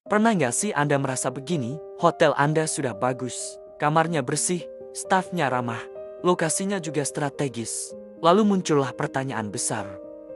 Pernah nggak sih Anda merasa begini? Hotel Anda sudah bagus, kamarnya bersih, stafnya ramah, lokasinya juga strategis. Lalu muncullah pertanyaan besar.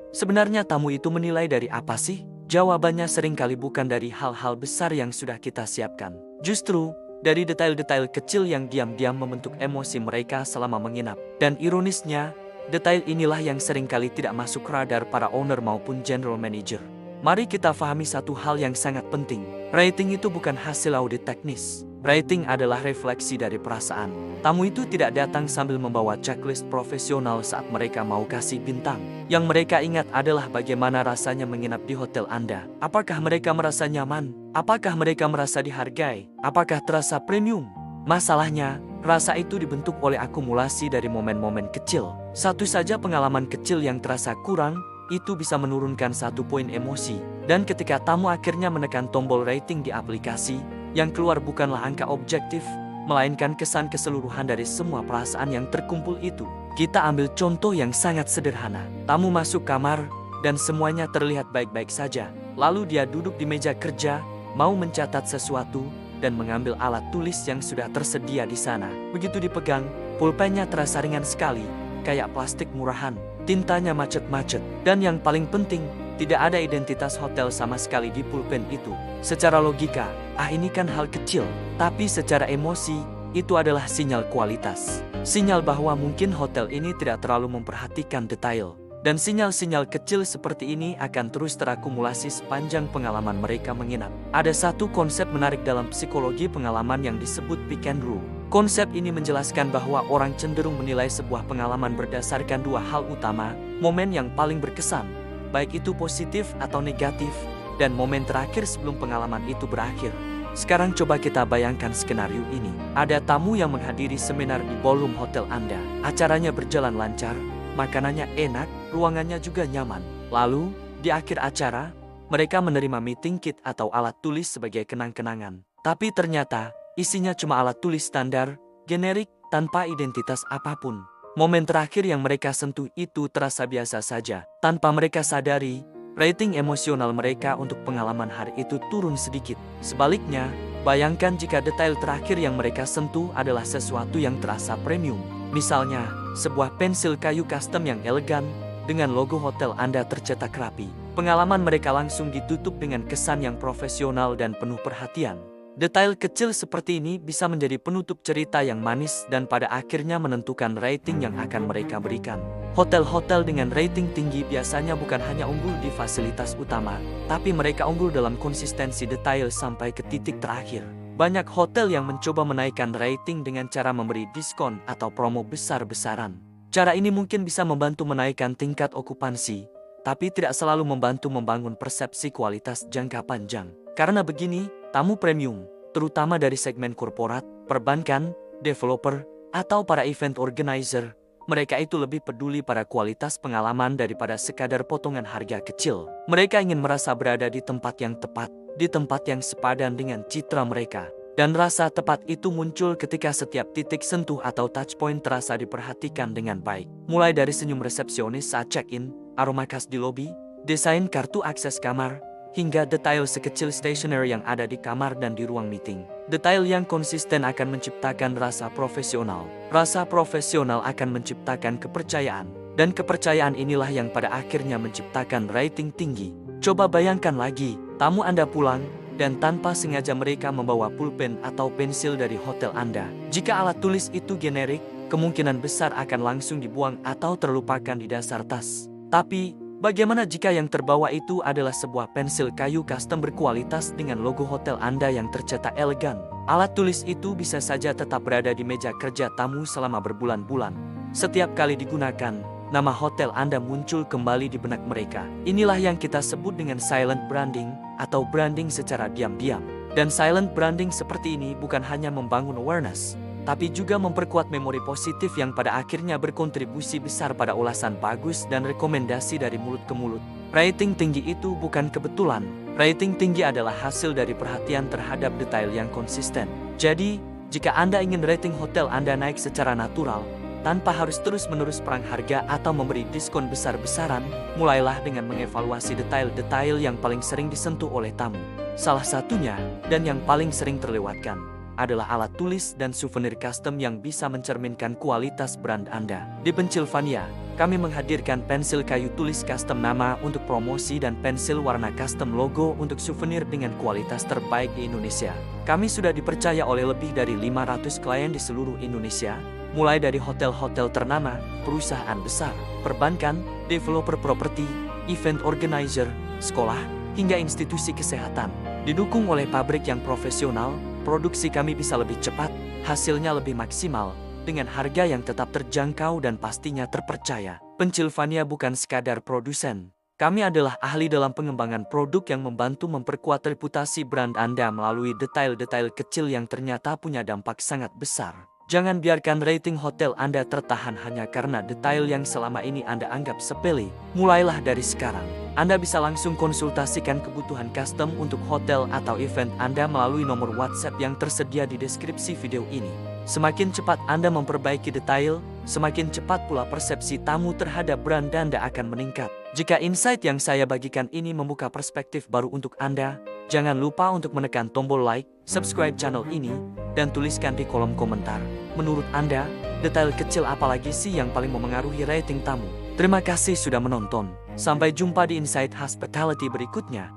Sebenarnya tamu itu menilai dari apa sih? Jawabannya seringkali bukan dari hal-hal besar yang sudah kita siapkan. Justru, dari detail-detail kecil yang diam-diam membentuk emosi mereka selama menginap. Dan ironisnya, detail inilah yang seringkali tidak masuk radar para owner maupun general manager. Mari kita pahami satu hal yang sangat penting. Rating itu bukan hasil audit teknis. Rating adalah refleksi dari perasaan. Tamu itu tidak datang sambil membawa checklist profesional saat mereka mau kasih bintang. Yang mereka ingat adalah bagaimana rasanya menginap di hotel Anda. Apakah mereka merasa nyaman? Apakah mereka merasa dihargai? Apakah terasa premium? Masalahnya, rasa itu dibentuk oleh akumulasi dari momen-momen kecil. Satu saja pengalaman kecil yang terasa kurang, itu bisa menurunkan 1 poin emosi. Dan ketika tamu akhirnya menekan tombol rating di aplikasi, yang keluar bukanlah angka objektif, melainkan kesan keseluruhan dari semua perasaan yang terkumpul itu. Kita ambil contoh yang sangat sederhana. Tamu masuk kamar, dan semuanya terlihat baik-baik saja. Lalu dia duduk di meja kerja, mau mencatat sesuatu, dan mengambil alat tulis yang sudah tersedia di sana. Begitu dipegang, pulpennya terasa ringan sekali, kayak plastik murahan. Tintanya macet-macet, dan yang paling penting, tidak ada identitas hotel sama sekali di pulpen itu. Secara logika, ini kan hal kecil, tapi secara emosi, itu adalah sinyal kualitas. Sinyal bahwa mungkin hotel ini tidak terlalu memperhatikan detail. Dan sinyal-sinyal kecil seperti ini akan terus terakumulasi sepanjang pengalaman mereka menginap. Ada satu konsep menarik dalam psikologi pengalaman yang disebut pick and rule. Konsep ini menjelaskan bahwa orang cenderung menilai sebuah pengalaman berdasarkan 2 hal utama, momen yang paling berkesan, baik itu positif atau negatif, dan momen terakhir sebelum pengalaman itu berakhir. Sekarang coba kita bayangkan skenario ini. Ada tamu yang menghadiri seminar di ballroom hotel Anda. Acaranya berjalan lancar, makanannya enak, ruangannya juga nyaman. Lalu, di akhir acara, mereka menerima meeting kit atau alat tulis sebagai kenang-kenangan. Tapi ternyata, isinya cuma alat tulis standar, generik, tanpa identitas apapun. Momen terakhir yang mereka sentuh itu terasa biasa saja. Tanpa mereka sadari, rating emosional mereka untuk pengalaman hari itu turun sedikit. Sebaliknya, bayangkan jika detail terakhir yang mereka sentuh adalah sesuatu yang terasa premium. Misalnya, sebuah pensil kayu custom yang elegan, dengan logo hotel Anda tercetak rapi. Pengalaman mereka langsung ditutup dengan kesan yang profesional dan penuh perhatian. Detail kecil seperti ini bisa menjadi penutup cerita yang manis dan pada akhirnya menentukan rating yang akan mereka berikan. Hotel-hotel dengan rating tinggi biasanya bukan hanya unggul di fasilitas utama, tapi mereka unggul dalam konsistensi detail sampai ke titik terakhir. Banyak hotel yang mencoba menaikkan rating dengan cara memberi diskon atau promo besar-besaran. Cara ini mungkin bisa membantu menaikkan tingkat okupansi, tapi tidak selalu membantu membangun persepsi kualitas jangka panjang. Karena begini, tamu premium, terutama dari segmen korporat, perbankan, developer, atau para event organizer, mereka itu lebih peduli pada kualitas pengalaman daripada sekadar potongan harga kecil. Mereka ingin merasa berada di tempat yang tepat, di tempat yang sepadan dengan citra mereka. Dan rasa tepat itu muncul ketika setiap titik sentuh atau touchpoint terasa diperhatikan dengan baik. Mulai dari senyum resepsionis saat check-in, aroma khas di lobi, desain kartu akses kamar, hingga detail sekecil stationer yang ada di kamar dan di ruang meeting. Detail yang konsisten akan menciptakan rasa profesional. Rasa profesional akan menciptakan kepercayaan. Dan kepercayaan inilah yang pada akhirnya menciptakan rating tinggi. Coba bayangkan lagi, tamu Anda pulang, dan tanpa sengaja mereka membawa pulpen atau pensil dari hotel Anda. Jika alat tulis itu generik, kemungkinan besar akan langsung dibuang atau terlupakan di dasar tas. Tapi, bagaimana jika yang terbawa itu adalah sebuah pensil kayu custom berkualitas dengan logo hotel Anda yang tercetak elegan? Alat tulis itu bisa saja tetap berada di meja kerja tamu selama berbulan-bulan. Setiap kali digunakan, nama hotel Anda muncul kembali di benak mereka. Inilah yang kita sebut dengan silent branding atau branding secara diam-diam. Dan silent branding seperti ini bukan hanya membangun awareness, tapi juga memperkuat memori positif yang pada akhirnya berkontribusi besar pada ulasan bagus dan rekomendasi dari mulut ke mulut. Rating tinggi itu bukan kebetulan. Rating tinggi adalah hasil dari perhatian terhadap detail yang konsisten. Jadi, jika Anda ingin rating hotel Anda naik secara natural, tanpa harus terus-menerus perang harga atau memberi diskon besar-besaran, mulailah dengan mengevaluasi detail-detail yang paling sering disentuh oleh tamu. Salah satunya, dan yang paling sering terlewatkan, adalah alat tulis dan souvenir custom yang bisa mencerminkan kualitas brand Anda. Di Pennsylvania, kami menghadirkan pensil kayu tulis custom nama untuk promosi dan pensil warna custom logo untuk souvenir dengan kualitas terbaik di Indonesia. Kami sudah dipercaya oleh lebih dari 500 klien di seluruh Indonesia, mulai dari hotel-hotel ternama, perusahaan besar, perbankan, developer properti, event organizer, sekolah, hingga institusi kesehatan. Didukung oleh pabrik yang profesional, produksi kami bisa lebih cepat, hasilnya lebih maksimal, dengan harga yang tetap terjangkau dan pastinya terpercaya. Pennsylvania bukan sekadar produsen. Kami adalah ahli dalam pengembangan produk yang membantu memperkuat reputasi brand Anda melalui detail-detail kecil yang ternyata punya dampak sangat besar. Jangan biarkan rating hotel Anda tertahan hanya karena detail yang selama ini Anda anggap sepele. Mulailah dari sekarang. Anda bisa langsung konsultasikan kebutuhan custom untuk hotel atau event Anda melalui nomor WhatsApp yang tersedia di deskripsi video ini. Semakin cepat Anda memperbaiki detail, semakin cepat pula persepsi tamu terhadap brand Anda akan meningkat. Jika insight yang saya bagikan ini membuka perspektif baru untuk Anda, jangan lupa untuk menekan tombol like, subscribe channel ini, dan tuliskan di kolom komentar. Menurut Anda, detail kecil apa lagi sih yang paling memengaruhi rating tamu? Terima kasih sudah menonton. Sampai jumpa di Insight Hospitality berikutnya.